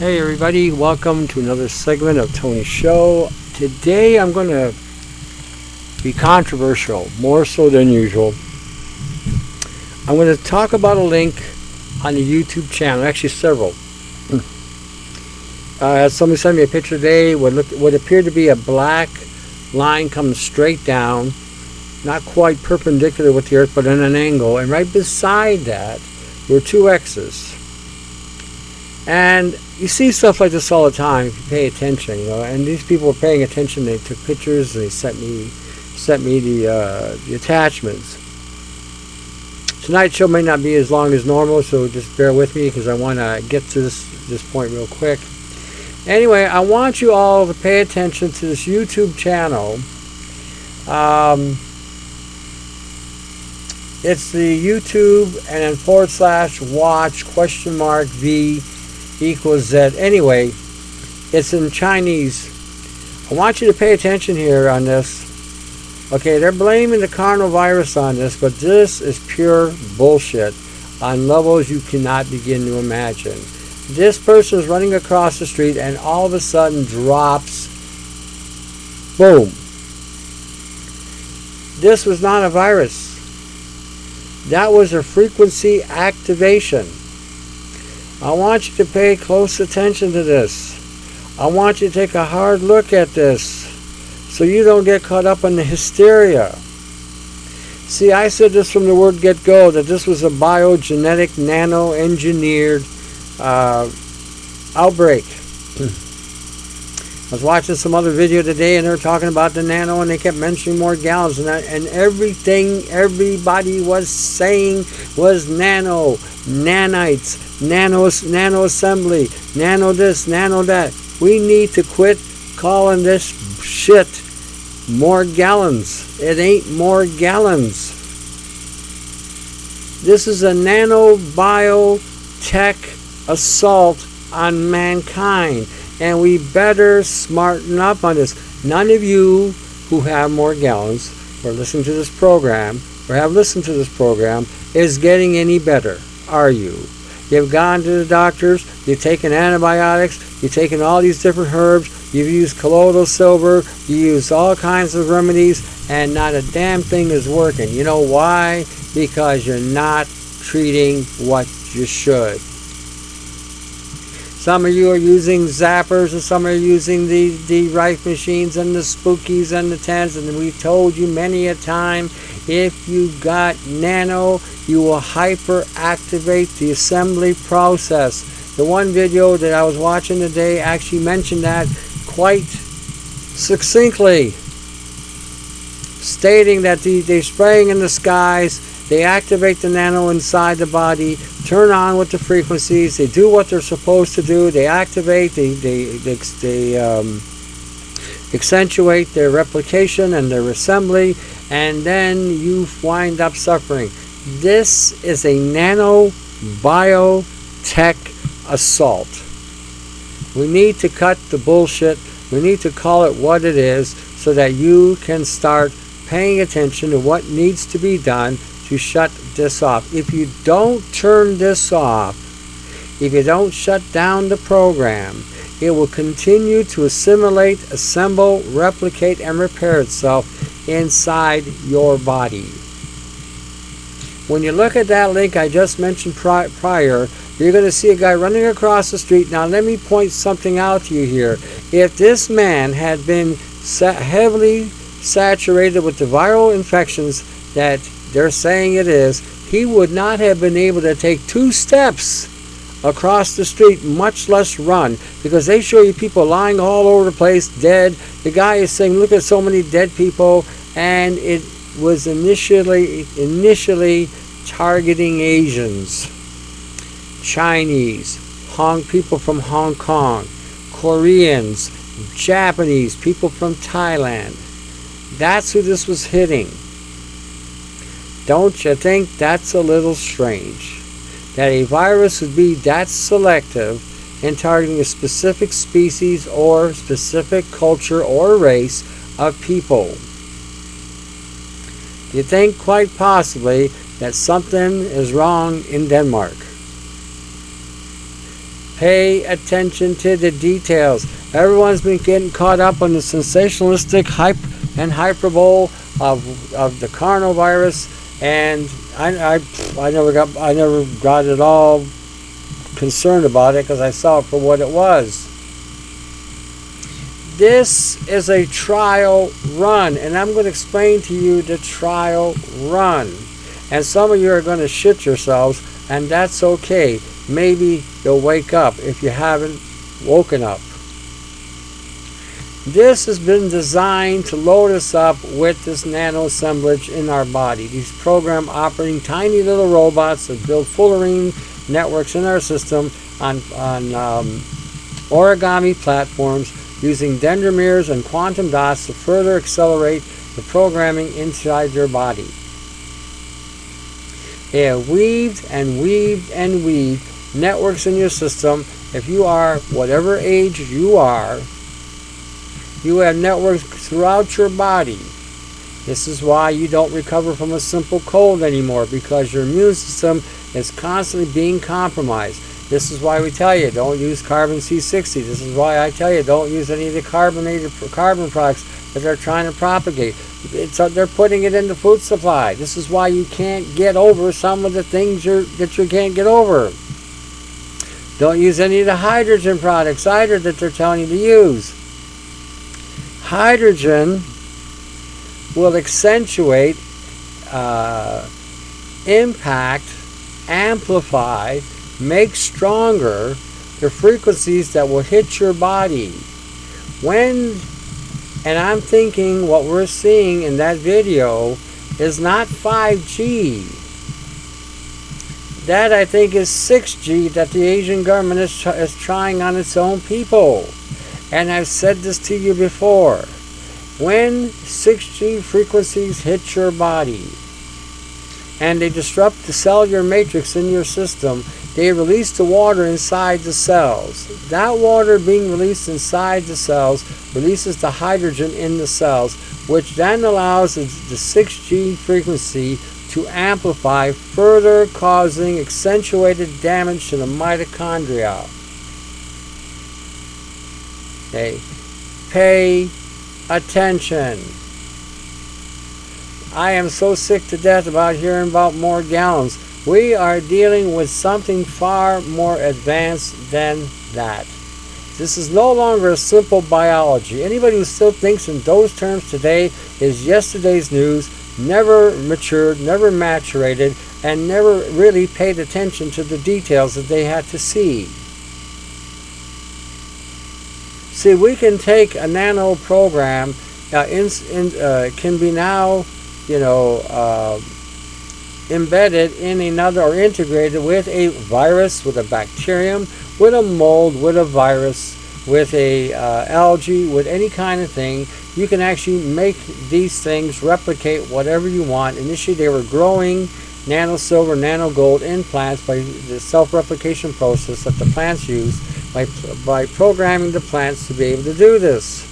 Hey everybody, welcome to another segment of Tony's show. Today I'm going to be controversial, more so than usual. I'm going to talk about a link on the YouTube channel, actually several. Somebody sent me a picture today, what appeared to be a black line coming straight down, not quite perpendicular with the earth, but at an angle, and right beside that were two X's. And you see stuff like this all the time if you pay attention, and these people were paying attention. They took pictures and they sent me the attachments. Tonight's show may not be as long as normal, so just bear with me because I want to get to this point real quick. Anyway, I want you all to pay attention to this YouTube channel. It's the YouTube and then /watch $V equals Z. Anyway, it's in Chinese. I want you to pay attention here on this. Okay, they're blaming the coronavirus on this, but this is pure bullshit on levels you cannot begin to imagine. This person is running across the street and all of a sudden drops. Boom. This was not a virus. That was a frequency activation. I want you to pay close attention to this. I want you to take a hard look at this so you don't get caught up in the hysteria. See, I said this from the word get-go, that this was a biogenetic, nano-engineered outbreak. I was watching some other video today and they were talking about the nano and they kept mentioning more gallons and everything everybody was saying was nano, nanites, nano assembly, nano this, nano that. We need to quit calling this shit more gallons. It ain't more gallons. This is a nano biotech assault on mankind. And we better smarten up on this. None of you who have more gallons or listen to this program or have listened to this program is getting any better, are you? You've gone to the doctors, you've taken antibiotics, you've taken all these different herbs, you've used colloidal silver, you use all kinds of remedies, and not a damn thing is working. You know why? Because you're not treating what you should. Some of you are using zappers, and some are using the Rife machines and the spookies and the tens. And we've told you many a time, if you got nano, you will hyperactivate the assembly process. The one video that I was watching today actually mentioned that quite succinctly, stating that they're spraying in the skies. They activate the nano inside the body, turn on with the frequencies, they do what they're supposed to do, they activate, they accentuate their replication and their assembly, and then you wind up suffering. This is a nano biotech assault. We need to cut the bullshit. We need to call it what it is so that you can start paying attention to what needs to be done to shut this off. If you don't turn this off, if you don't shut down the program, it will continue to assimilate, assemble, replicate, and repair itself inside your body. When you look at that link I just mentioned prior, you're going to see a guy running across the street. Now let me point something out to you here. If this man had been heavily saturated with the viral infections that they're saying it is, he would not have been able to take 2 steps across the street, much less run, because they show you people lying all over the place, dead. The guy is saying, look at so many dead people, and it was initially targeting Asians, Chinese, people from Hong Kong, Koreans, Japanese, people from Thailand. That's who this was hitting. Don't you think that's a little strange? That a virus would be that selective in targeting a specific species or specific culture or race of people? Do you think quite possibly that something is wrong in Denmark? Pay attention to the details. Everyone's been getting caught up on the sensationalistic hype and hyperbole of the coronavirus, and I never got at all concerned about it because I saw it for what it was. This is a trial run, and I'm going to explain to you the trial run. And some of you are going to shit yourselves, and that's okay. Maybe you'll wake up if you haven't woken up. This has been designed to load us up with this nano assemblage in our body. These program operating tiny little robots that build fullerene networks in our system on origami platforms using dendromeres and quantum dots to further accelerate the programming inside your body. They have weaved and weaved and weaved networks in your system. If you are whatever age you are, you have networks throughout your body. This is why you don't recover from a simple cold anymore, because your immune system is constantly being compromised. This is why we tell you don't use carbon C60. This is why I tell you don't use any of the carbon products that they're trying to propagate. They're putting it in the food supply. This is why you can't get over some of the things that you can't get over. Don't use any of the hydrogen products either that they're telling you to use. Hydrogen will accentuate, impact, amplify, make stronger the frequencies that will hit your body. And I'm thinking what we're seeing in that video is not 5G. That I think is 6G that the Asian government is trying on its own people. And I've said this to you before. When 6G frequencies hit your body and they disrupt the cellular matrix in your system, they release the water inside the cells. That water being released inside the cells releases the hydrogen in the cells, which then allows the 6G frequency to amplify, further causing accentuated damage to the mitochondria. Okay. Pay attention. I am so sick to death about hearing about more gallons. We are dealing with something far more advanced than that. This is no longer a simple biology. Anybody who still thinks in those terms today is yesterday's news, never matured, never maturated, and never really paid attention to the details that they had to see. See, we can take a nano program, can be now, embedded in another or integrated with a virus, with a bacterium, with a mold, with a virus, with a algae, with any kind of thing. You can actually make these things replicate whatever you want. Initially they were growing nano silver, nano gold in plants by the self-replication process that the plants use by programming the plants to be able to do this.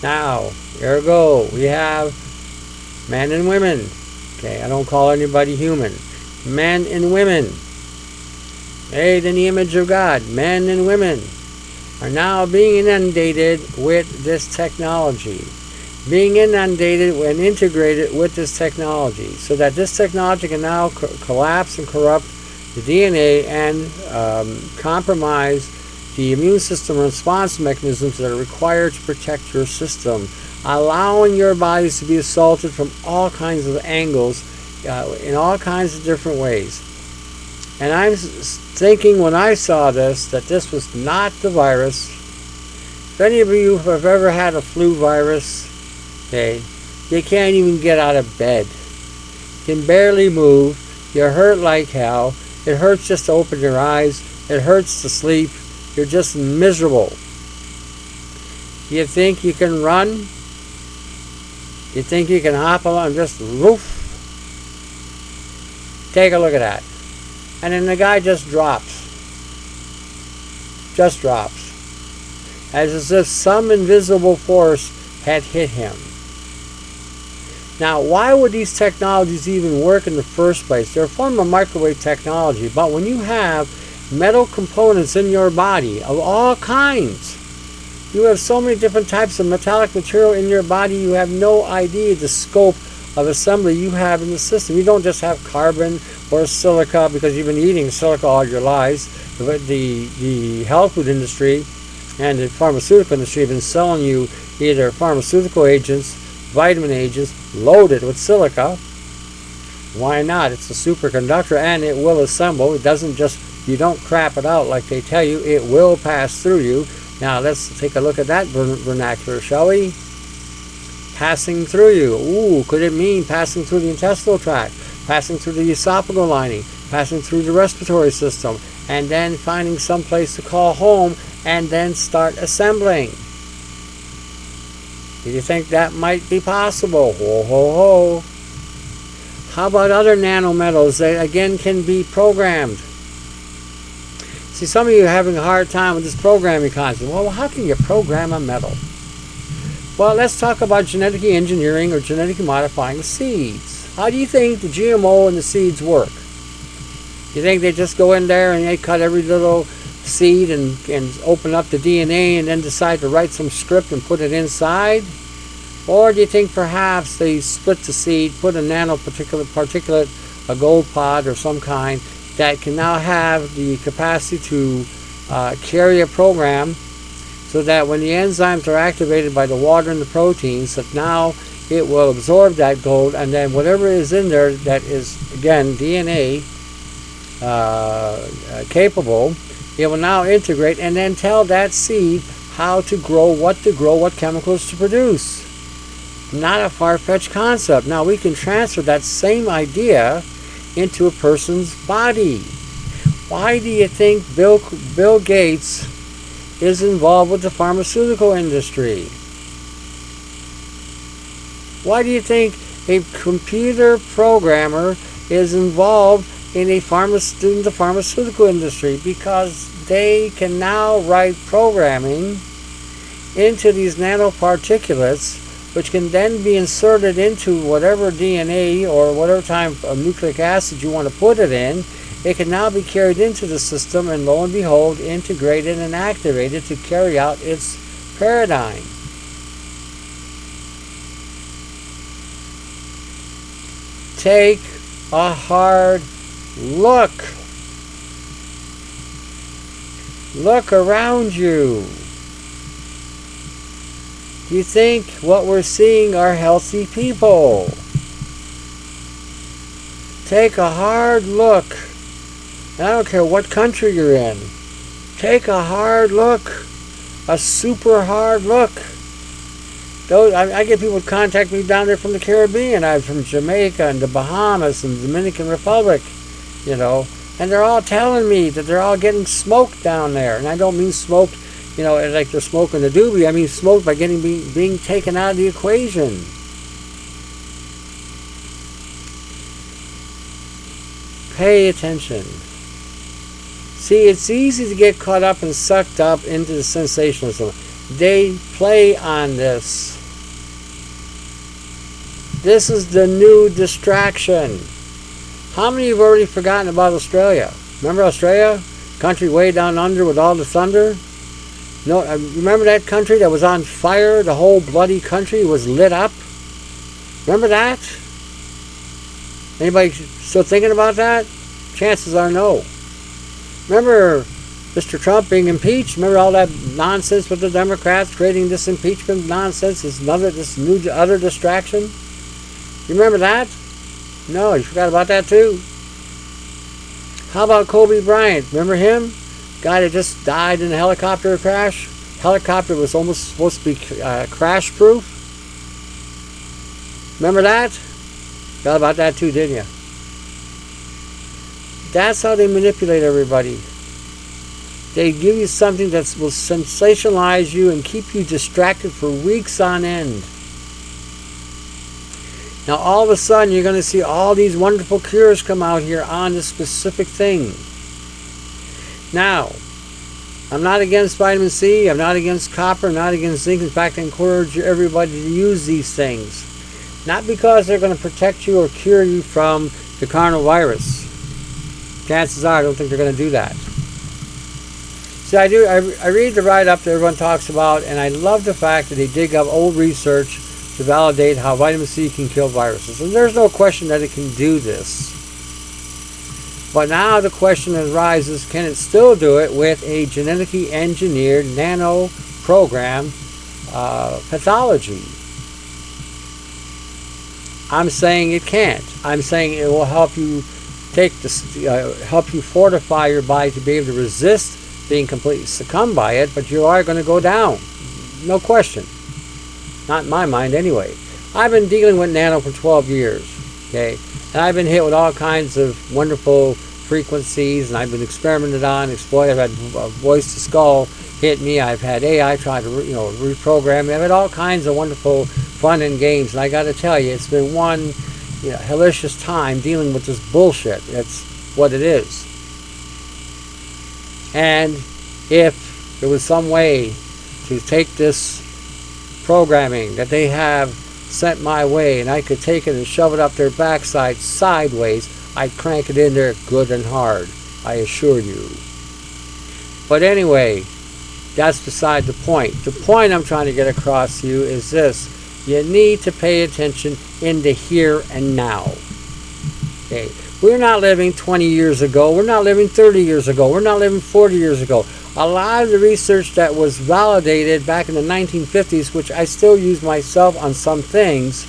Now, here we go. We have men and women. Okay, I don't call anybody human. Men and women, made in the image of God, men and women, are now being inundated with this technology. Being inundated and integrated with this technology, so that this technology can now collapse and corrupt the DNA and compromise the immune system response mechanisms that are required to protect your system, allowing your bodies to be assaulted from all kinds of angles, in all kinds of different ways. And I'm thinking when I saw this, that this was not the virus. If any of you have ever had a flu virus, okay, you can't even get out of bed. You can barely move. You hurt like hell. It hurts just to open your eyes. It hurts to sleep. You're just miserable. You think you can run? You think you can hop along, just roof? Take a look at that. And then the guy just drops. Just drops. As if some invisible force had hit him. Now, why would these technologies even work in the first place? They're a form of microwave technology, but when you have metal components in your body of all kinds. You have so many different types of metallic material in your body, you have no idea the scope of assembly you have in the system. You don't just have carbon or silica because you've been eating silica all your lives. The health food industry and the pharmaceutical industry have been selling you either pharmaceutical agents, vitamin agents, loaded with silica. Why not? It's a superconductor and it will assemble. It doesn't just, you don't crap it out like they tell you. It will pass through you. Now let's take a look at that vernacular, shall we? Passing through you. Ooh, could it mean passing through the intestinal tract, passing through the esophageal lining, passing through the respiratory system, and then finding some place to call home and then start assembling? Do you think that might be possible? Ho, ho, ho. How about other nanometals that again can be programmed? See, some of you are having a hard time with this programming concept. Well, how can you program a metal? Well, let's talk about genetically engineering or genetically modifying seeds. How do you think the GMO and the seeds work? You think they just go in there and they cut every little seed and open up the DNA and then decide to write some script and put it inside? Or do you think perhaps they split the seed, put a particulate, a gold pod or some kind that can now have the capacity to carry a program so that when the enzymes are activated by the water and the proteins, that now it will absorb that gold, and then whatever is in there that is, again, DNA capable, it will now integrate and then tell that seed how to grow, what chemicals to produce. Not a far-fetched concept. Now we can transfer that same idea into a person's body. Why do you think Bill Gates is involved with the pharmaceutical industry? Why do you think a computer programmer is involved in the pharmaceutical industry? Because they can now write programming into these nanoparticulates, which can then be inserted into whatever DNA or whatever type of nucleic acid you want to put it in. It can now be carried into the system and, lo and behold, integrated and activated to carry out its paradigm. Take a hard look. Look around you. Do you think what we're seeing are healthy people? Take a hard look. And I don't care what country you're in. Take a hard look. A super hard look. I get people contact me down there from the Caribbean. I'm from Jamaica and the Bahamas and the Dominican Republic, you know. And they're all telling me that they're all getting smoked down there. And I don't mean smoked, you know, like they're smoking the doobie. I mean smoked by being taken out of the equation. Pay attention. See, it's easy to get caught up and sucked up into the sensationalism. They play on this. This is the new distraction. How many have already forgotten about Australia? Remember Australia? Country way down under with all the thunder? No, remember that country that was on fire? The whole bloody country was lit up? Remember that? Anybody still thinking about that? Chances are no. Remember Mr. Trump being impeached? Remember all that nonsense with the Democrats creating this impeachment nonsense? This new other distraction? You remember that? No, you forgot about that too. How about Kobe Bryant? Remember him? Guy that just died in a helicopter crash. Helicopter was almost supposed to be crash proof. Remember that? Forgot about that too, didn't you? That's how they manipulate everybody. They give you something that will sensationalize you and keep you distracted for weeks on end. Now all of a sudden you're going to see all these wonderful cures come out here on this specific thing. Now, I'm not against vitamin C, I'm not against copper, I'm not against zinc. In fact, I encourage everybody to use these things. Not because they're going to protect you or cure you from the coronavirus. Chances are I don't think they're going to do that. See, I read the write-up that everyone talks about, and I love the fact that they dig up old research to validate how vitamin C can kill viruses. And there's no question that it can do this. But now the question arises, can it still do it with a genetically engineered nano program pathology? I'm saying it can't. I'm saying it will help you help you fortify your body to be able to resist being completely succumbed by it, but you are going to go down. No question. Not in my mind anyway. I've been dealing with nano for 12 years, okay? And I've been hit with all kinds of wonderful frequencies, and I've been experimented on, exploited. I've had voice to skull hit me. I've had AI try to reprogram me. I've had all kinds of wonderful fun and games, and I got to tell you, it's been one hellacious time dealing with this bullshit. That's what it is. And if there was some way to take this programming that they have sent my way, and I could take it and shove it up their backside sideways, I'd crank it in there good and hard, I assure you. But anyway, that's beside the point. The point I'm trying to get across to you is this: you need to pay attention in the here and now. Okay, we're not living 20 years ago, we're not living 30 years ago, we're not living 40 years ago. A lot of the research that was validated back in the 1950s, which I still use myself on some things,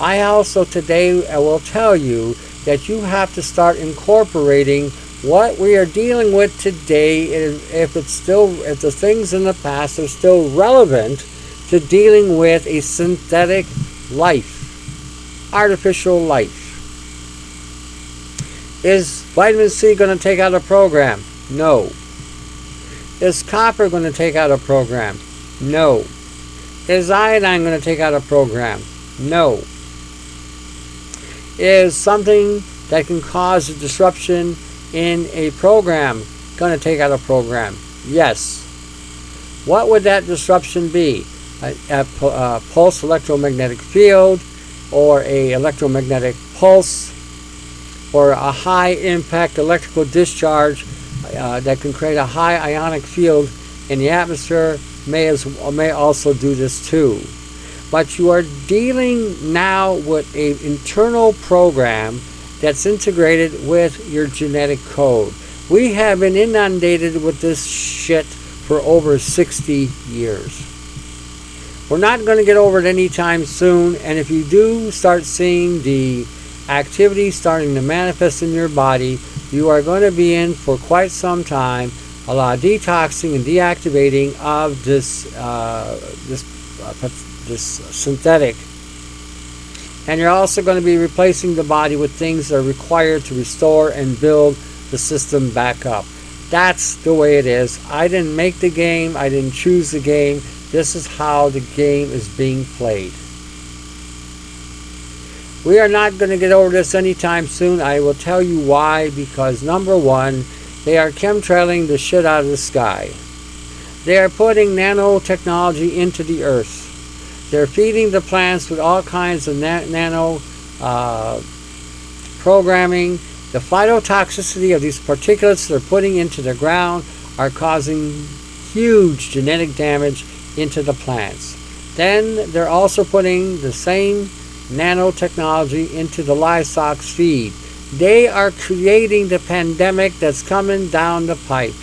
I also today will tell you that you have to start incorporating what we are dealing with today, if the things in the past are still relevant to dealing with a synthetic life, artificial life. Is vitamin C going to take out a program? No. Is copper going to take out a program? No. Is iodine going to take out a program? No. Is something that can cause a disruption in a program going to take out a program? Yes. What would that disruption be? A pulse electromagnetic field, or a electromagnetic pulse, or a high impact electrical discharge that can create a high ionic field in the atmosphere may also do this too. But you are dealing now with an internal program that's integrated with your genetic code. We have been inundated with this shit for over 60 years. We're not going to get over it anytime soon, and if you do start seeing the activity starting to manifest in your body, you are going to be in for quite some time a lot of detoxing and deactivating of this synthetic. And you're also going to be replacing the body with things that are required to restore and build the system back up. That's the way it is. I didn't make the game. I didn't choose the game. This is how the game is being played. We are not going to get over this anytime soon. I will tell you why. Because number one, they are chemtrailing the shit out of the sky. They are putting nanotechnology into the earth. They're feeding the plants with all kinds of nano programming. The phytotoxicity of these particulates they're putting into the ground are causing huge genetic damage into the plants. Then they're also putting the same nanotechnology into the livestock feed. They are creating the pandemic that's coming down the pipe.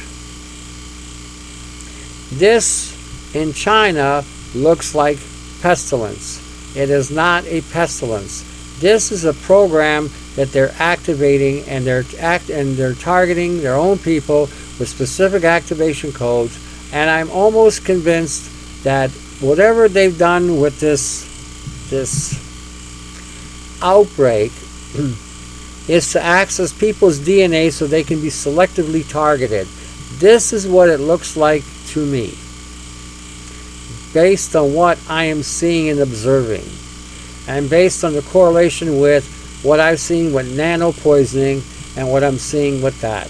This in China looks like pestilence. It is not a pestilence. This is a program that they're activating, and they're targeting their own people with specific activation codes. And I'm almost convinced that whatever they've done with this outbreak is to access people's DNA so they can be selectively targeted. This is what it looks like to me, based on what I am seeing and observing, and based on the correlation with what I've seen with nano poisoning and what I'm seeing with that.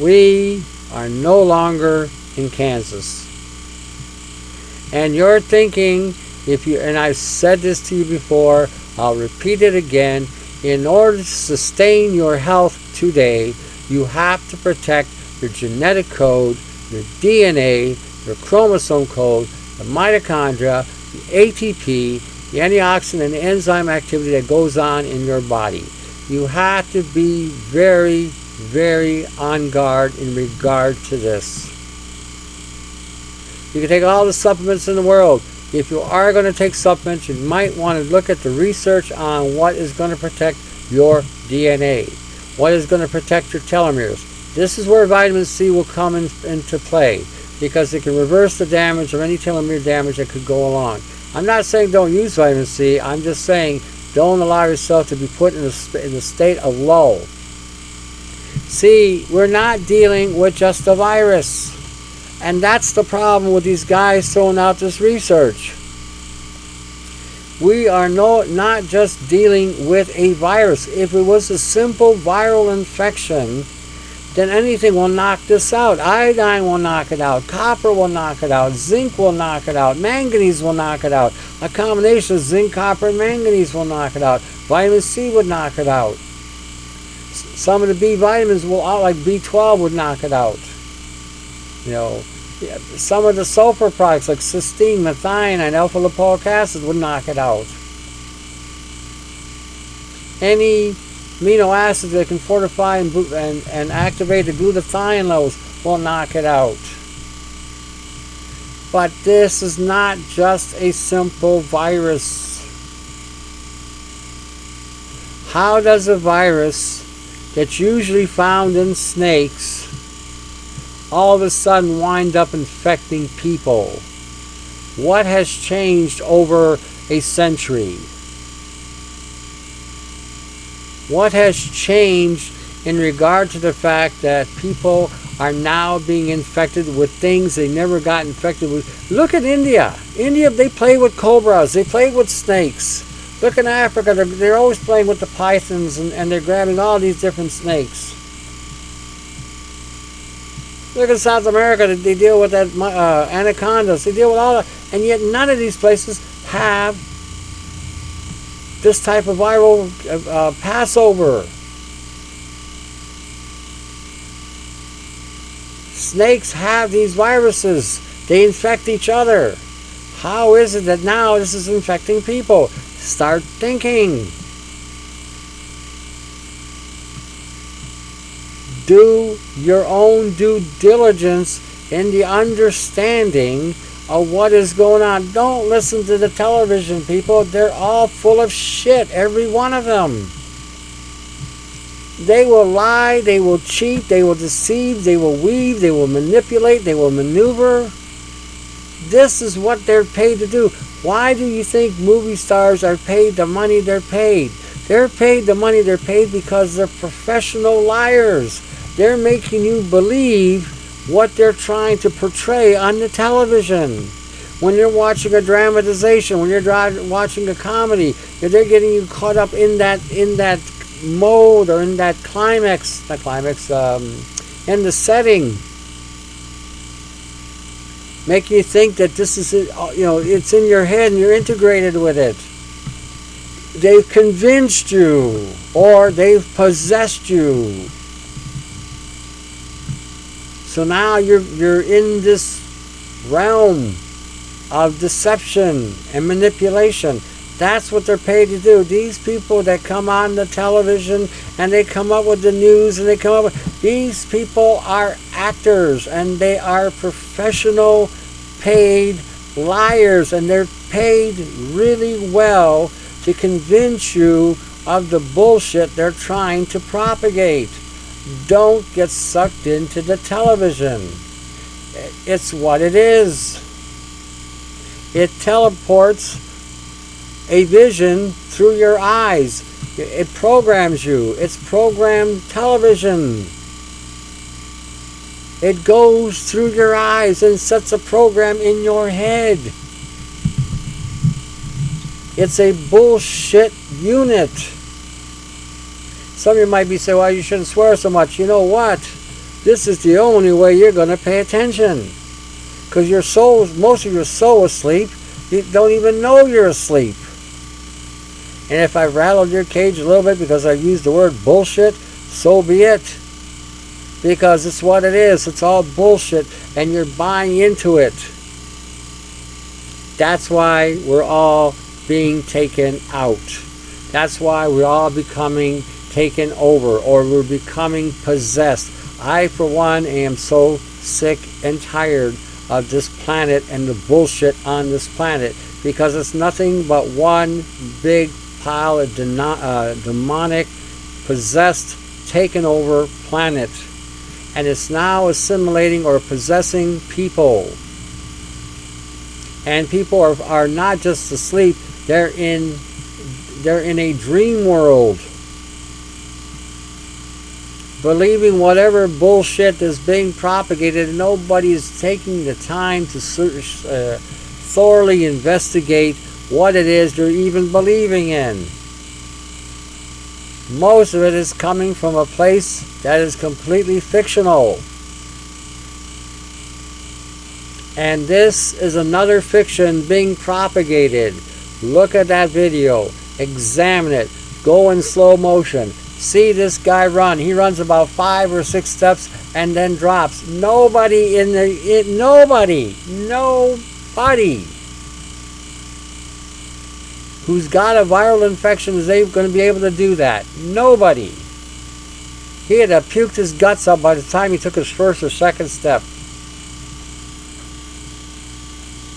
We are no longer in Kansas. And you're thinking, and I've said this to you before, I'll repeat it again, in order to sustain your health today, you have to protect your genetic code, your DNA, your chromosome code, the mitochondria, the ATP, the antioxidant and enzyme activity that goes on in your body. You have to be very, very on guard in regard to this. You can take all the supplements in the world. If you are going to take supplements, you might want to look at the research on what is going to protect your DNA, what is going to protect your telomeres. This is where vitamin C will come into play, because it can reverse the damage or any telomere damage that could go along. I'm not saying don't use vitamin C. I'm just saying don't allow yourself to be put in a state of lull. See, we're not dealing with just a virus. And that's the problem with these guys throwing out this research. We are not just dealing with a virus. If it was a simple viral infection, then anything will knock this out. Iodine will knock it out. Copper will knock it out. Zinc will knock it out. Manganese will knock it out. A combination of zinc, copper, and manganese will knock it out. Vitamin C would knock it out. Some of the B vitamins will out, like B12 would knock it out. You know, some of the sulfur products like cysteine, methionine, alpha-lipoic acid would knock it out. Any amino acids that can fortify and activate the glutathione levels will knock it out. But this is not just a simple virus. How does a virus that's usually found in snakes all of a sudden wind up infecting people? What has changed over a century? What has changed in regard to the fact that people are now being infected with things they never got infected with? Look at India. India, they play with cobras. They play with snakes. Look in Africa, they're always playing with the pythons, and they're grabbing all these different snakes. Look at South America, they deal with that anacondas. They deal with all that, and yet none of these places have this type of viral Passover. Snakes have these viruses. They infect each other. How is it that now this is infecting people? Start thinking. Do your own due diligence in the understanding of what is going on. Don't listen to the television, people. They're all full of shit, every one of them. They will lie, they will cheat, they will deceive, they will weave, they will manipulate, they will maneuver. This is what they're paid to do. Why do you think movie stars are paid the money they're paid? They're paid the money they're paid because they're professional liars. They're making you believe what they're trying to portray on the television. When you're watching a dramatization, when you're watching a comedy, they're getting you caught up in that mode or in that climax, in the setting, making you think that this is it, it's in your head and you're integrated with it. They've convinced you, or they've possessed you. So now you're in this realm of deception and manipulation. That's what they're paid to do. These people that come on the television and they come up with the news and they come up with, these people are actors and they are professional paid liars, and they're paid really well to convince you of the bullshit they're trying to propagate. Don't get sucked into the television. It's what it is. It teleports a vision through your eyes. It programs you. It's programmed television. It goes through your eyes and sets a program in your head. It's a bullshit unit. Some of you might be saying, well, you shouldn't swear so much. You know what? This is the only way you're going to pay attention. Because your soul, most of your soul is asleep. You don't even know you're asleep. And if I rattled your cage a little bit because I used the word bullshit, so be it. because it's what it is. It's all bullshit, and you're buying into it. That's why we're all being taken out. That's why we're all becoming taken over, or we're becoming possessed. I, for one, am so sick and tired of this planet and the bullshit on this planet, because it's nothing but one big pile of demonic, possessed, taken over planet. And it's now assimilating or possessing people. And people are not just asleep, they're in a dream world, believing whatever bullshit is being propagated, and nobody's taking the time to thoroughly investigate what it is they're even believing in. Most of it is coming from a place that is completely fictional. And this is another fiction being propagated. Look at that video. Examine it. Go in slow motion. See this guy run. He runs about 5 or 6 steps and then drops. Nobody who's got a viral infection is going to be able to do that. Nobody. He had puked his guts up by the time he took his first or second step.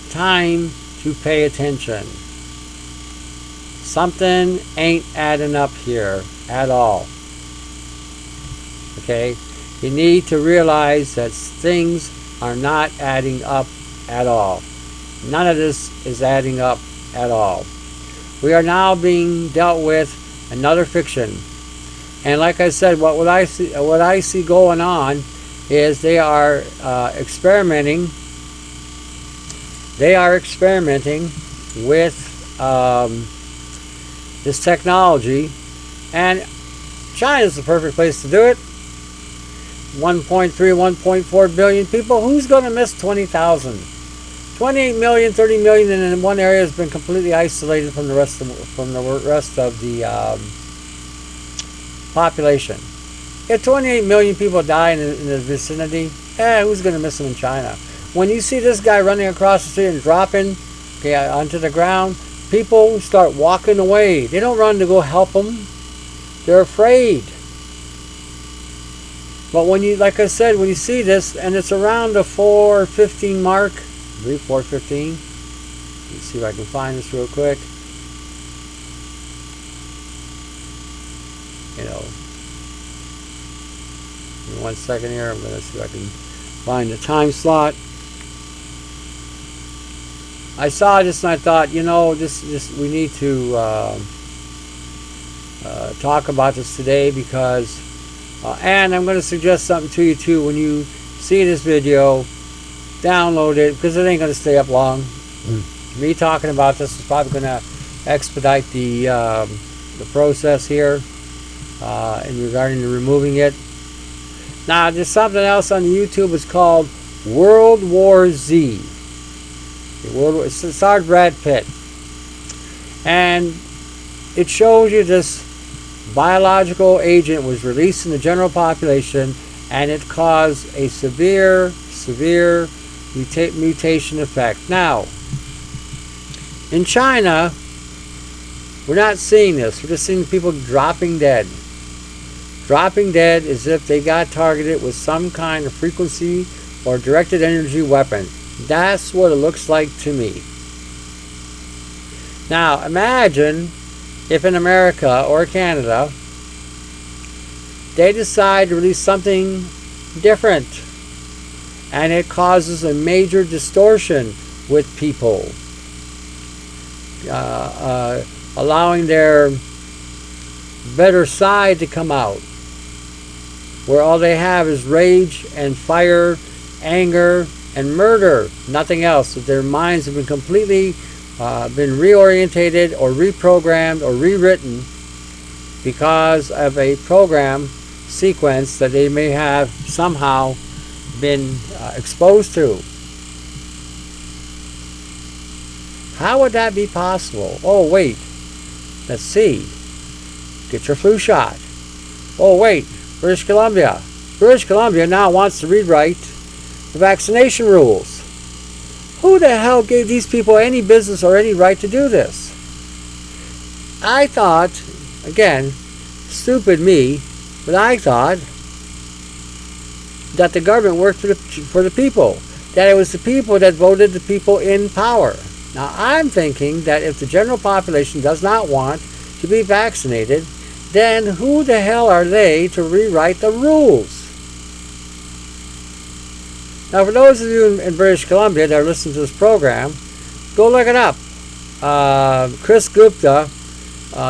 Time to pay attention. Something ain't adding up here at all. Okay? You need to realize that things are not adding up at all. None of this is adding up at all. We are now being dealt with another fiction. And like I said, what I see going on is they are experimenting. They are experimenting with this technology, and China is the perfect place to do it. 1.3, 1.4 billion people. Who's going to miss 20,000? 28 million, 30 million, and in one area has been completely isolated from the rest of the population. If 28 million people die in the vicinity, who's going to miss them in China? When you see this guy running across the street and dropping onto the ground, people start walking away. They don't run to go help him. They're afraid. But when you, like I said, when you see this, and it's around the 4:15 mark, I believe 4:15. Let's see if I can find this real quick. You know, in 1 second here, I'm going to see if I can find the time slot. I saw this and I thought, you know, this we need to talk about this today, because and I'm going to suggest something to you too. When you see this video, download it, because it ain't going to stay up long. Me talking about this is probably going to expedite the process here in regarding to removing it. Now, there's something else on YouTube. It's called World War Z. It starred Brad Pitt, and it shows you this biological agent was released in the general population, and it caused a severe mutation effect. Now, in China, we're not seeing this. We're just seeing people dropping dead. Dropping dead as if they got targeted with some kind of frequency or directed energy weapon. That's what it looks like to me. Now, imagine if in America or Canada they decide to release something different, and it causes a major distortion with people, allowing their better side to come out, where all they have is rage and fire, anger, and murder, nothing else. That their minds have been completely been reorientated or reprogrammed or rewritten because of a program sequence that they may have somehow been exposed to. How would that be possible? Oh wait, let's see. Get your flu shot. Oh wait, British Columbia, British Columbia now wants to rewrite the vaccination rules. Who the hell gave these people any business or any right to do this? I thought, again, stupid me, but I thought that the government worked for the people, that it was the people that voted the people in power. Now I'm thinking that if the general population does not want to be vaccinated, then who the hell are they to rewrite the rules? Now for those of you in British Columbia that are listening to this program, go look it up. Chris Gupta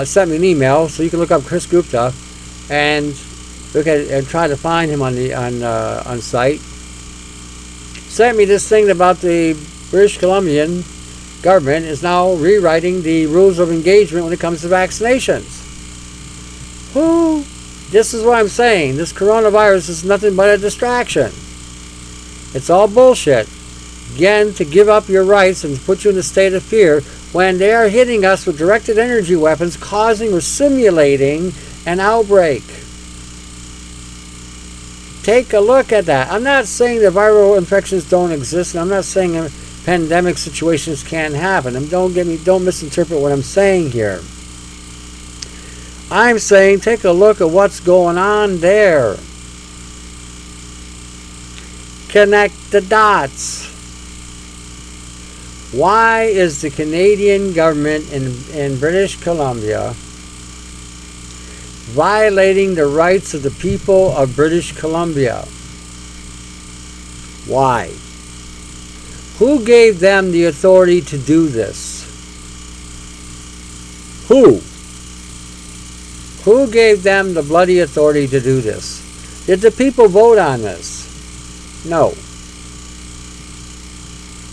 sent me an email, so you can look up Chris Gupta and look at and try to find him on site. Sent me this thing about the British Columbian government is now rewriting the rules of engagement when it comes to vaccinations. This is what I'm saying. This coronavirus is nothing but a distraction. It's all bullshit. Again, to give up your rights and put you in a state of fear when they are hitting us with directed energy weapons, causing or simulating an outbreak. Take a look at that. I'm not saying that viral infections don't exist, and I'm not saying pandemic situations can't happen. And don't misinterpret what I'm saying here. I'm saying take a look at what's going on there. Connect the dots. Why is the Canadian government in British Columbia violating the rights of the people of British Columbia? Why? Who gave them the authority to do this? Who? Who gave them the bloody authority to do this? Did the people vote on this? No.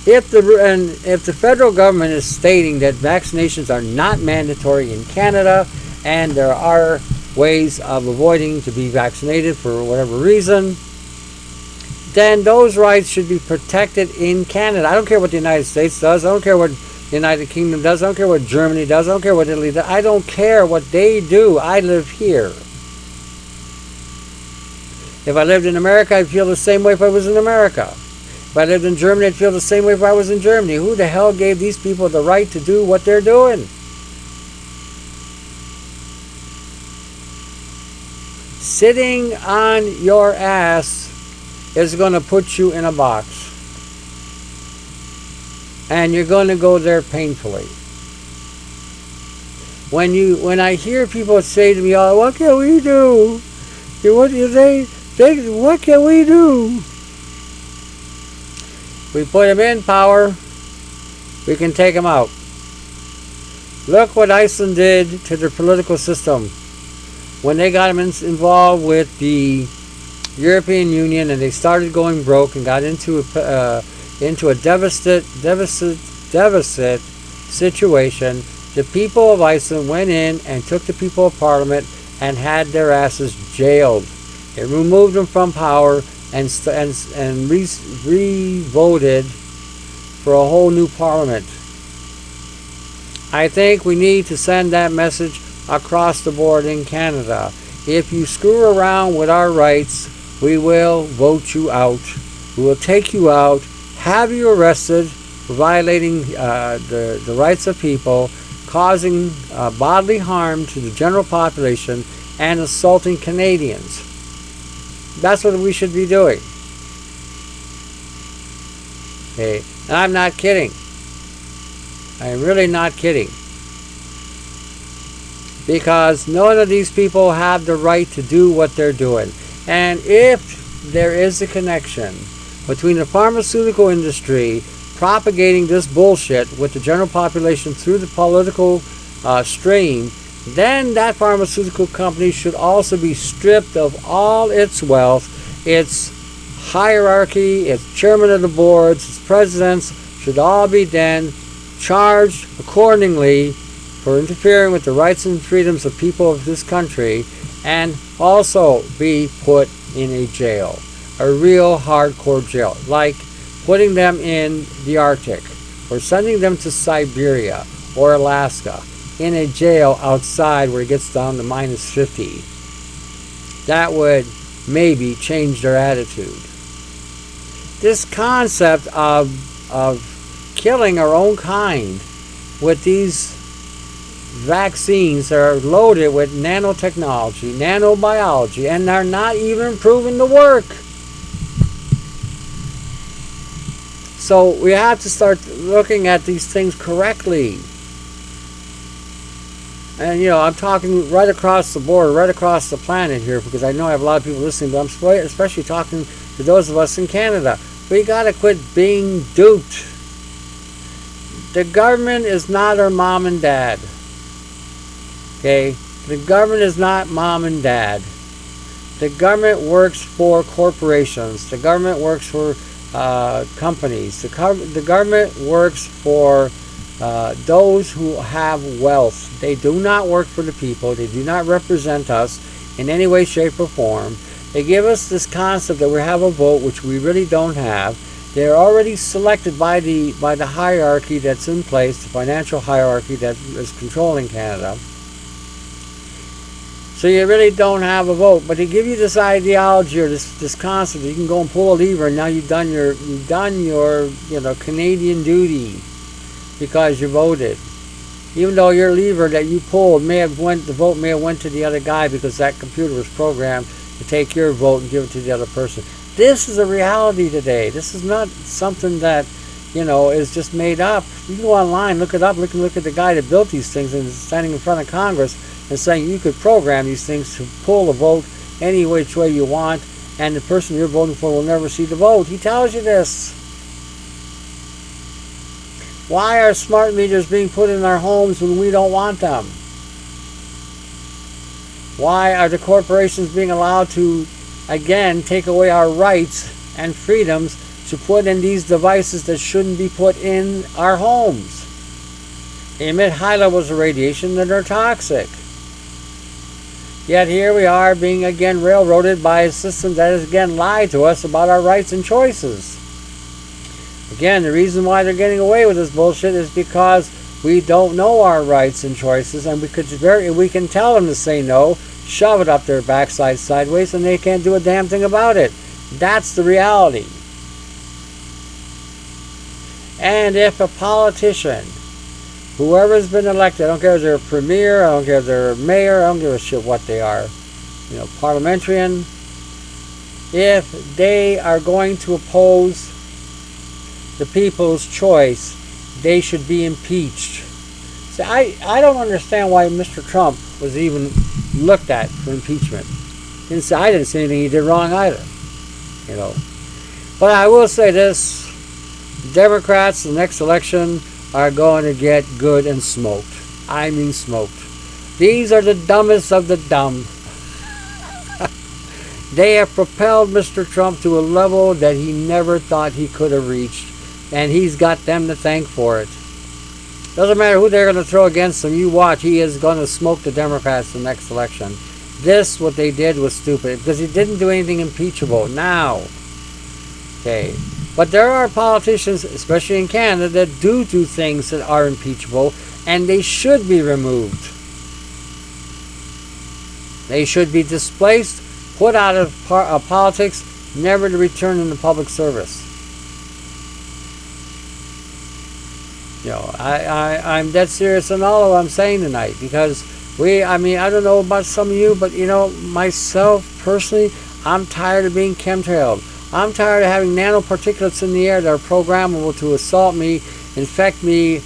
If the federal government is stating that vaccinations are not mandatory in Canada and there are ways of avoiding to be vaccinated for whatever reason, then those rights should be protected in Canada. I don't care what the United States does. I don't care what the United Kingdom does. I don't care what Germany does. I don't care what Italy does. I don't care what they do. I live here. If I lived in America, I'd feel the same way if I was in America. If I lived in Germany, I'd feel the same way if I was in Germany. Who the hell gave these people the right to do what they're doing? Sitting on your ass is going to put you in a box. And you're going to go there painfully. When I hear people say to me, "Oh, what can we do?" What can we do? We put them in power, we can take them out. Look what Iceland did to their political system when they got them involved with the European Union and they started going broke and got into a deficit situation. The people of Iceland went in and took the people of Parliament and had their asses jailed. It removed them from power and re-voted for a whole new parliament. I think we need to send that message across the board in Canada. If you screw around with our rights, we will vote you out. We will take you out, have you arrested for violating the rights of people, causing bodily harm to the general population, and assaulting Canadians. That's what we should be doing. Okay, and I'm not kidding. I am really not kidding. Because none of these people have the right to do what they're doing. And if there is a connection between the pharmaceutical industry propagating this bullshit with the general population through the political stream, then that pharmaceutical company should also be stripped of all its wealth, its hierarchy, its chairman of the boards, its presidents should all be then charged accordingly for interfering with the rights and freedoms of people of this country, and also be put in a jail, a real hardcore jail, like putting them in the Arctic or sending them to Siberia or Alaska in a jail outside where it gets down to -50. That would maybe change their attitude. This concept of killing our own kind with these vaccines that are loaded with nanotechnology, nanobiology, and are not even proven to work. So we have to start looking at these things correctly. And I'm talking right across the board, right across the planet here, because I know I have a lot of people listening, but I'm especially talking to those of us in Canada. We got to quit being duped. The government is not our mom and dad. Okay? The government is not mom and dad. The government works for corporations. The government works for companies. The government works for those who have wealth. They do not work for the people. They do not represent us in any way, shape, or form. They give us this concept that we have a vote, which we really don't have. They're already selected by the hierarchy that's in place, the financial hierarchy that is controlling Canada. So you really don't have a vote, but they give you this ideology or this concept that you can go and pull a lever, and now you've done your Canadian duty because you voted. Even though your lever that you pulled the vote may have went to the other guy because that computer was programmed to take your vote and give it to the other person. This is a reality today. This is not something that is just made up. You can go online, look it up, look at the guy that built these things and is standing in front of Congress and saying you could program these things to pull a vote any which way you want, and the person you're voting for will never see the vote. He tells you this. Why are smart meters being put in our homes when we don't want them? Why are the corporations being allowed to, again, take away our rights and freedoms to put in these devices that shouldn't be put in our homes? They emit high levels of radiation that are toxic. Yet here we are being again railroaded by a system that has again lied to us about our rights and choices. Again, the reason why they're getting away with this bullshit is because we don't know our rights and choices, and we can tell them to say no, shove it up their backside sideways, and they can't do a damn thing about it. That's the reality. And if a politician, whoever's been elected, I don't care if they're a premier, I don't care if they're a mayor, I don't give a shit what they are, parliamentarian, if they are going to oppose the people's choice, they should be impeached. See, I don't understand why Mr. Trump was even looked at for impeachment. I didn't see anything he did wrong either. But I will say this, Democrats, the next election, are going to get good and smoked. I mean smoked. These are the dumbest of the dumb. They have propelled Mr. Trump to a level that he never thought he could have reached, and he's got them to thank for it. Doesn't matter who they're going to throw against him, you watch, he is going to smoke the Democrats the next election. What they did was stupid, because he didn't do anything impeachable. Now, okay, but there are politicians, especially in Canada, that do things that are impeachable, and they should be removed. They should be displaced, put out of politics, never to return into public service. I'm dead serious on all of what I'm saying tonight, because I don't know about some of you, but myself personally, I'm tired of being chemtrailed. I'm tired of having nanoparticulates in the air that are programmable to assault me, infect me,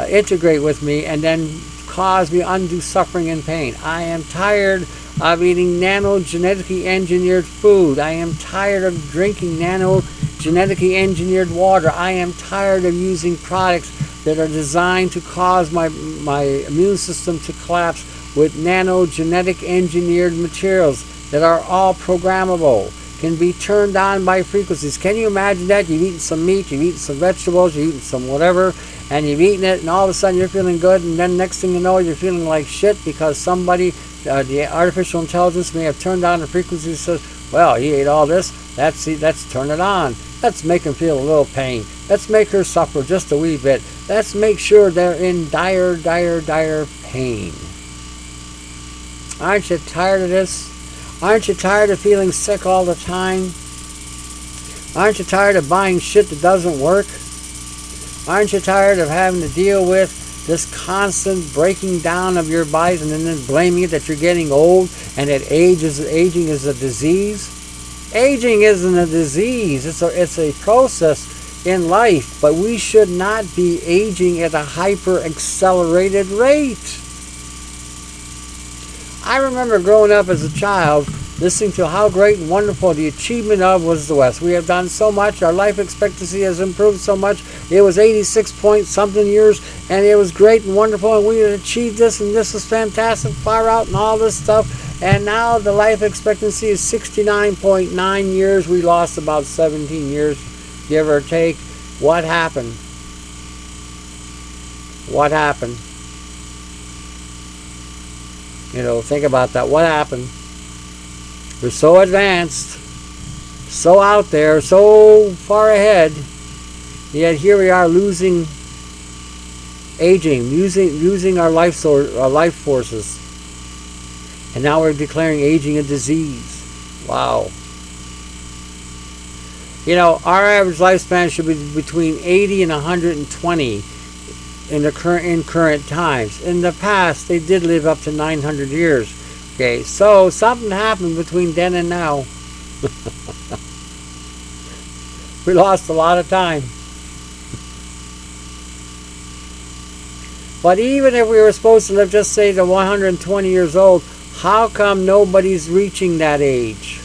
integrate with me, and then cause me undue suffering and pain. I am tired of eating nano-genetically engineered food. I am tired of drinking nano-genetically engineered water. I am tired of using products that are designed to cause my immune system to collapse with nano-genetic engineered materials that are all programmable, can be turned on by frequencies. Can you imagine that? You've eaten some meat, you've eaten some vegetables, you've eaten some whatever, and you've eaten it, and all of a sudden you're feeling good, and then next thing you know, you're feeling like shit because somebody, the artificial intelligence may have turned on the frequency and says, well, he ate all this, let's turn it on. Let's make him feel a little pain. Let's make her suffer just a wee bit. Let's make sure they're in dire, dire, dire pain. Aren't you tired of this? Aren't you tired of feeling sick all the time? Aren't you tired of buying shit that doesn't work? Aren't you tired of having to deal with this constant breaking down of your bodies and then blaming it that you're getting old and that aging is a disease? Aging isn't a disease. It's a process in life, but we should not be aging at a hyper accelerated rate. I remember growing up as a child listening to how great and wonderful the achievement of was the West. We have done so much. Our life expectancy has improved so much. It was 86 point something years, and it was great and wonderful, and we had achieved this, and this was fantastic, far out, and all this stuff. And now the life expectancy is 69.9 years. We lost about 17 years, give or take. What happened? What happened? You know, think about that. What happened? We're so advanced, so out there, so far ahead, yet here we are losing, aging, losing our life forces. And now we're declaring aging a disease. Wow. You know, our average lifespan should be between 80 and 120 in current times. In the past, they did live up to 900 years. Okay, so something happened between then and now. We lost a lot of time. But even if we were supposed to live, just say, to 120 years old, how come nobody's reaching that age?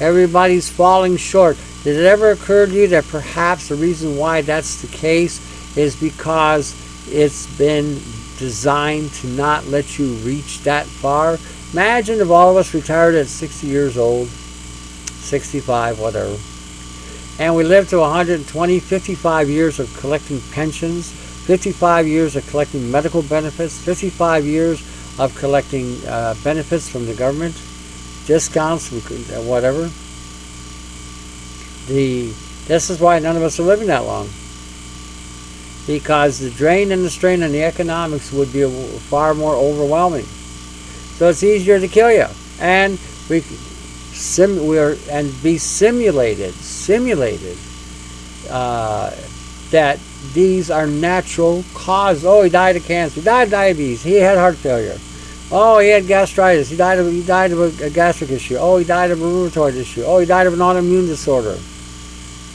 Everybody's falling short. Did it ever occur to you that perhaps the reason why that's the case is because it's been designed to not let you reach that far? Imagine if all of us retired at 60 years old, 65, whatever, and we lived to 120, 55 years of collecting pensions, 55 years of collecting medical benefits, 55 years of collecting benefits from the government, discounts, whatever. This is why none of us are living that long. Because the drain and the strain on the economics would be far more overwhelming. So it's easier to kill you. And be simulated that these are natural causes. Oh, he died of cancer. He died of diabetes. He had heart failure. Oh, he had gastritis. He died of a gastric issue. Oh, he died of a rheumatoid issue. Oh, he died of an autoimmune disorder.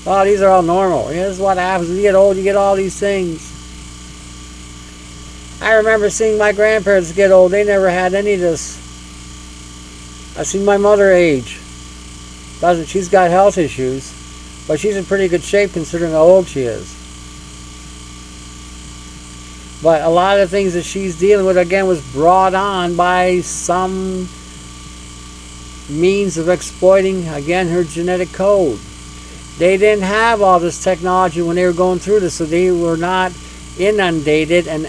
Oh, these are all normal. Here's what happens when you get old. You get all these things. I remember seeing my grandparents get old. They never had any of this. I've seen my mother age. She's got health issues, but she's in pretty good shape considering how old she is. But a lot of the things that she's dealing with, again, was brought on by some means of exploiting, again, her genetic code. They didn't have all this technology when they were going through this, so they were not inundated and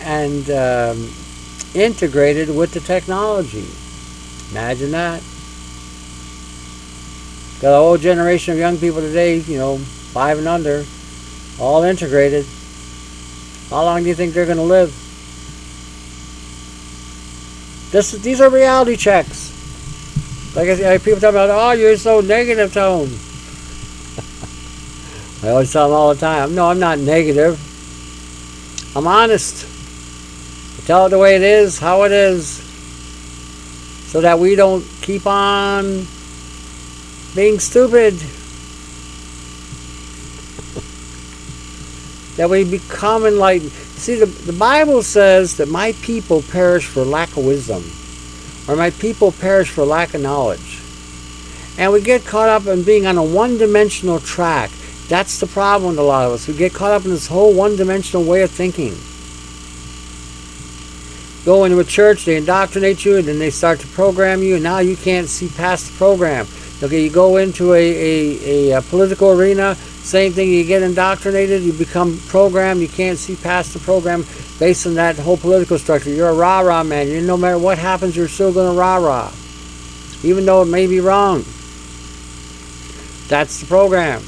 integrated with the technology. Imagine that. Got a whole generation of young people today, 5 and under, all integrated. How long do you think they're going to live? These are reality checks. Like I say, people talk about, oh, you're so negative, Tone. I always tell them all the time, no, I'm not negative. I'm honest. I tell it the way it is, how it is, so that we don't keep on being stupid. That we become enlightened. See, the Bible says that my people perish for lack of wisdom, or my people perish for lack of knowledge. And we get caught up in being on a one-dimensional track. That's the problem with a lot of us. We get caught up in this whole one-dimensional way of thinking. Go into a church, they indoctrinate you, and then they start to program you, and now you can't see past the program. Okay, you go into a political arena, same thing, you get indoctrinated, you become programmed, you can't see past the program based on that whole political structure. You're a rah-rah man. No matter what happens, you're still going to rah-rah, even though it may be wrong. That's the program.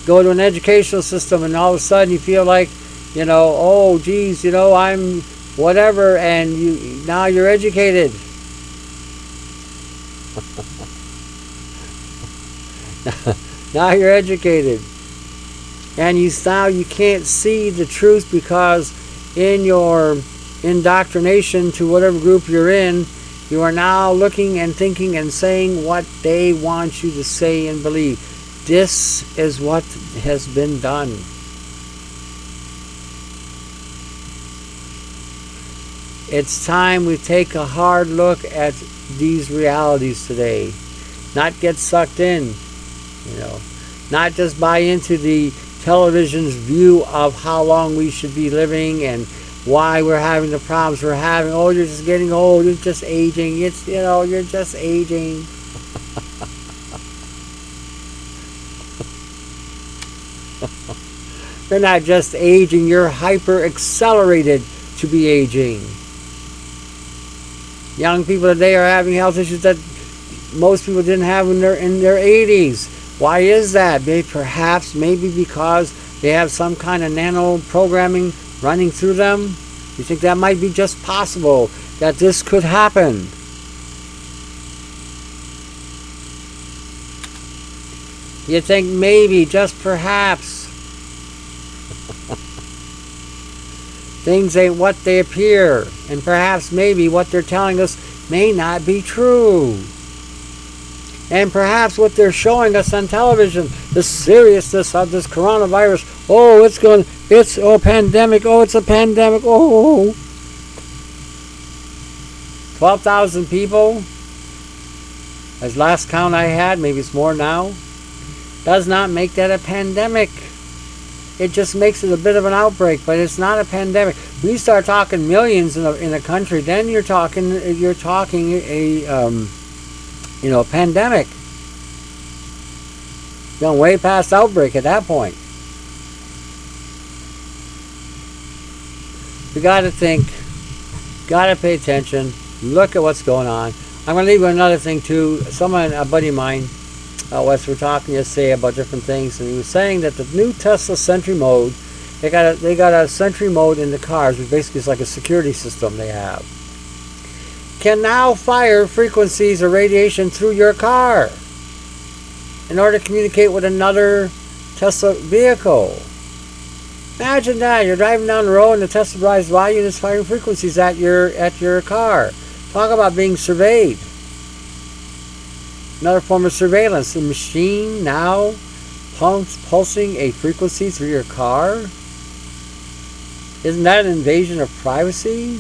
Go to an educational system and all of a sudden you feel like, oh geez, I'm whatever, and now you're educated. Now you're educated, and you can't see the truth because in your indoctrination to whatever group you're in, you are now looking and thinking and saying what they want you to say and believe. This is what has been done. It's time we take a hard look at these realities today. Not get sucked in, not just buy into the television's view of how long we should be living and why we're having the problems we're having. Oh, you're just getting old, you're just aging, you're just aging. You're not just aging, you're hyper accelerated to be aging. Young people today are having health issues that most people didn't have in their 80s. Why is that? Perhaps maybe because they have some kind of nano programming running through them. You think that might be just possible, that this could happen? You think maybe, just perhaps, things ain't what they appear, and perhaps maybe what they're telling us may not be true. And perhaps what they're showing us on television, the seriousness of this coronavirus, it's a pandemic, it's a pandemic, 12,000 people, as last count I had, maybe it's more now, does not make that a pandemic. It just makes it a bit of an outbreak, but it's not a pandemic. When you start talking millions in a country, then you're talking a pandemic. Going way past outbreak at that point. We got to think, got to pay attention, look at what's going on. I'm going to leave you another thing too. A buddy of mine, Wes, we were talking yesterday about different things, and he was saying that the new Tesla Sentry mode, they got a Sentry mode in the cars, which basically is like a security system they have, can now fire frequencies or radiation through your car in order to communicate with another Tesla vehicle. Imagine that. You're driving down the road and the Tesla drives by you and it's firing frequencies at your car. Talk about being surveyed. Another form of surveillance. The machine now pulsing a frequency through your car. Isn't that an invasion of privacy?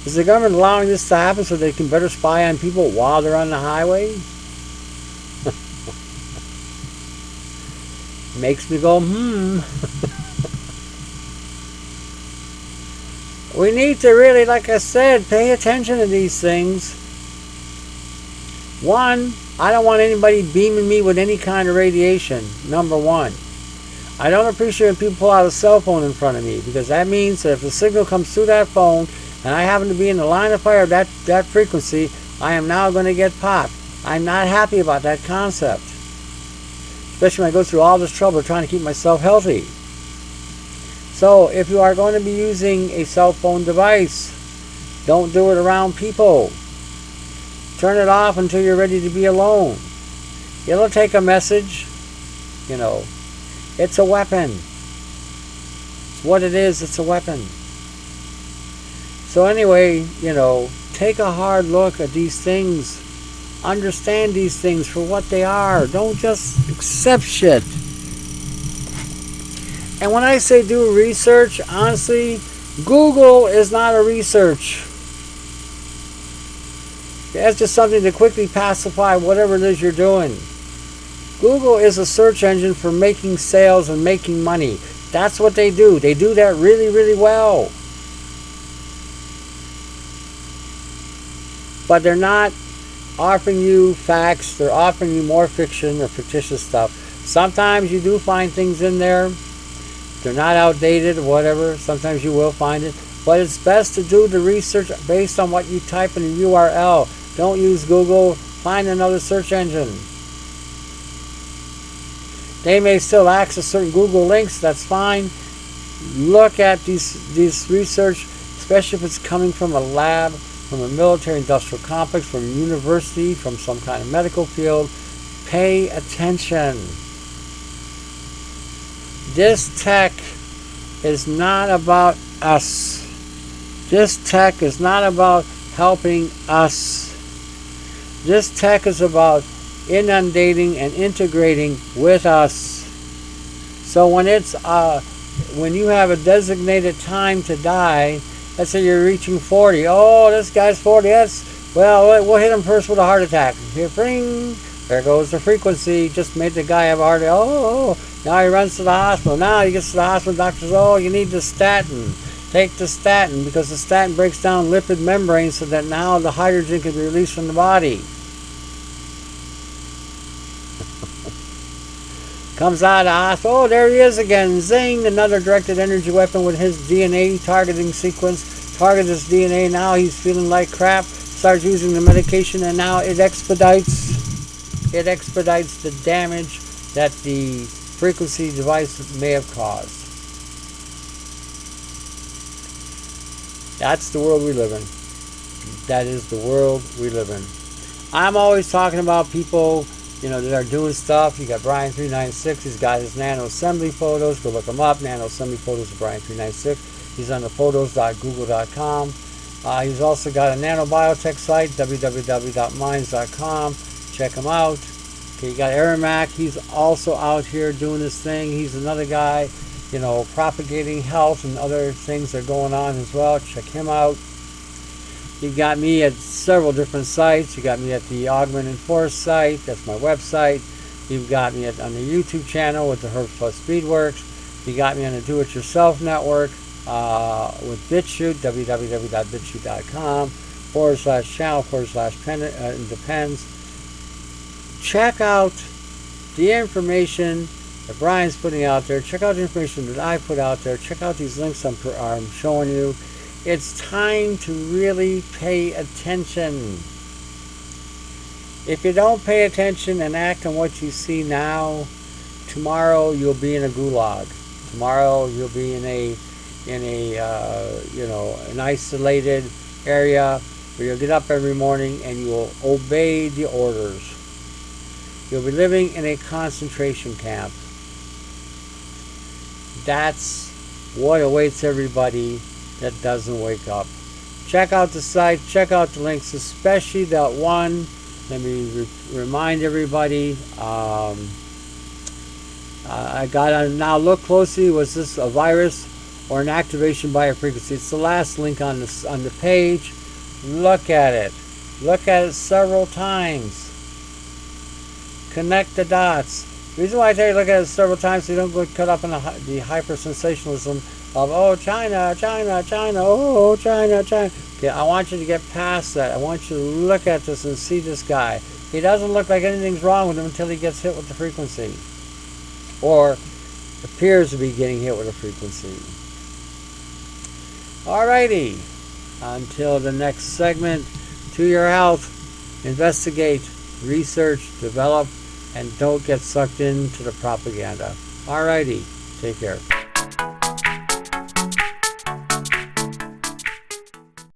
Is the government allowing this to happen so they can better spy on people while they're on the highway? Makes me go, We need to really, like I said, pay attention to these things. One, I don't want anybody beaming me with any kind of radiation, number one. I don't appreciate when people pull out a cell phone in front of me, because that means that if the signal comes through that phone and I happen to be in the line of fire of that frequency, I am now going to get popped. I'm not happy about that concept. Especially when I go through all this trouble trying to keep myself healthy. So if you are going to be using a cell phone device, don't do it around people. Turn it off until you're ready to be alone. It'll take a message. It's a weapon. It's what it is. It's a weapon. So anyway, take a hard look at these things. Understand these things for what they are. Don't just accept shit. And when I say do research, honestly, Google is not a research. That's just something to quickly pacify whatever it is you're doing. Google is a search engine for making sales and making money. That's what they do. They do that really, really well. But they're not offering you facts. They're offering you more fiction or fictitious stuff. Sometimes you do find things in there. They're not outdated or whatever. Sometimes you will find it. But it's best to do the research based on what you type in the URL. Don't use Google. Find another search engine. They may still access certain Google links. That's fine. Look at these research. especially if it's coming from a lab, from a military industrial complex, from a university, from some kind of medical field. Pay attention. This tech is not about us. This tech is not about helping us. This tech is about inundating and integrating with us. So when you have a designated time to die, let's say you're reaching 40. Oh, this guy's 40. Well, we'll hit him first with a heart attack. Here, bring. There goes the frequency. Just made the guy have a heart attack. Oh, now he runs to the hospital. Now he gets to the hospital. Doctor says, oh, you need the statin. Take the statin, because the statin breaks down lipid membranes so that now the hydrogen can be released from the body. Comes out of the hospital. Oh, there he is again. Zing! Another directed energy weapon with his DNA targeting sequence. Targets his DNA. Now he's feeling like crap. Starts using the medication, and now it expedites the damage that the frequency device may have caused. That's the world we live in. That is the world we live in. I'm always talking about people, that are doing stuff. You got Brian396. He's got his nano assembly photos. Go look him up. Nano assembly photos of Brian396. He's on the photos.google.com. He's also got a nanobiotech site, www.minds.com. Check him out. Okay, you got Aramak. He's also out here doing his thing. He's another guy, propagating health and other things that are going on as well. Check him out. You got me at several different sites. You got me at the Augment and Force site. That's my website. You've got me on the YouTube channel with the Herbs Plus Speedworks. You got me on the Do-It-Yourself network with BitChute, www.bitchute.com/channel/Independz. Check out the information that Brian's putting out there. Check out the information that I put out there. Check out these links I'm showing you. It's time to really pay attention. If you don't pay attention and act on what you see now, tomorrow you'll be in a gulag. Tomorrow you'll be in an isolated area where you'll get up every morning and you will obey the orders. You'll be living in a concentration camp. That's what awaits everybody that doesn't wake up. Check out the site, check out the links, especially that one. Let me remind everybody, I got to now look closely. Was this a virus or an activation by a frequency? It's the last link on the page. Look at it. Look at it several times. Connect the dots. The reason why I tell you look at it several times so you don't get caught up in the hyper-sensationalism of, oh, China, China, China, oh, China, China. Okay, I want you to get past that. I want you to look at this and see this guy. He doesn't look like anything's wrong with him until he gets hit with the frequency. Or appears to be getting hit with a frequency. Alrighty. Until the next segment, to your health, investigate, research, develop, and don't get sucked into the propaganda. Alrighty. Take care.